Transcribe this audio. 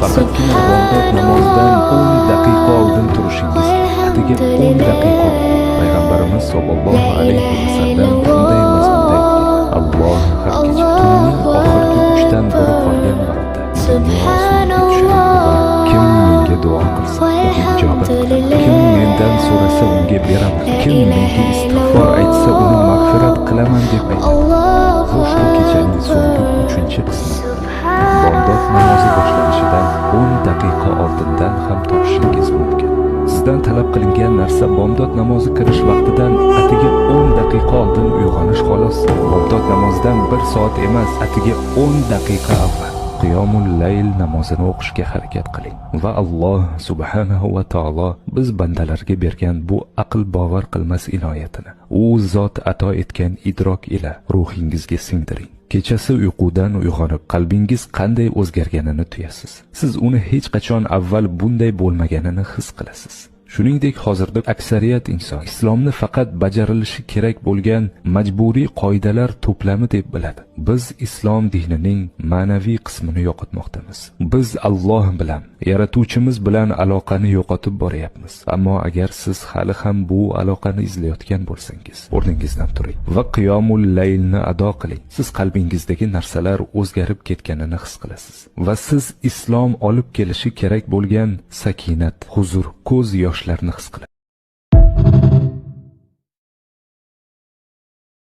faqatgina bomdod namozidan 10 daqiqa oldin turishingiz, atigi 10 daqiqa payg'ambarimiz sollallohu alayhi vasallam shunday mazmunda aytgan: Alloh har kecha tunning oxirgi 3dan biri qolgan vaqtda kim menga duo qilsa unga ijobat qilaman, kim mendan so'rasa unga beraman, kim menga istig'for aytsa uni mag'firat qilaman deb aytadi. Ushbu kechaning so'nggi 3-qismi bomdod namozi boshlanishidan 10 daqiqa oldindan ham topishingiz mumkin. Sizdan talab qilingan narsa bomdod namozi kirish vaqtidan atigi 10 daqiqa oldin uyg'onish xolos. Bomdod namozidan 1 soat emas, atigi 10 daqiqa avval qiyomul layl namozini o'qishga harakat qiling va Alloh subhanahu va taolo biz bandalarga bergan bu aql bovar qilmas inoyatini u zot ato etgan idrok ila ruhingizga singdiring. Kechasi uyqudan uyg'onib qalbingiz qanday o'zgarganini tuyasiz. Siz uni hech qachon avval bunday bo'lmaganini his qilasiz. Shuningdek, hozirda aksariyat inson islomni faqat bajarilishi kerak bo'lgan majburiy qoidalar to'plami deb biladi. Biz islom dinining ma'naviy qismini yo'qotmoqdamiz. Biz Alloh bilan, yaratuvchimiz bilan aloqani yo'qotib boryapmiz. Ammo agar siz hali ham bu aloqani izlayotgan bo'lsangiz, o'rningizdan turing va qiyomul laylni ado qiling. Siz qalbingizdagi narsalar o'zgarib ketganini his qilasiz va siz islom olib kelishi kerak bo'lgan sakinat, huzur, ko'z yoshlarni his qilasiz.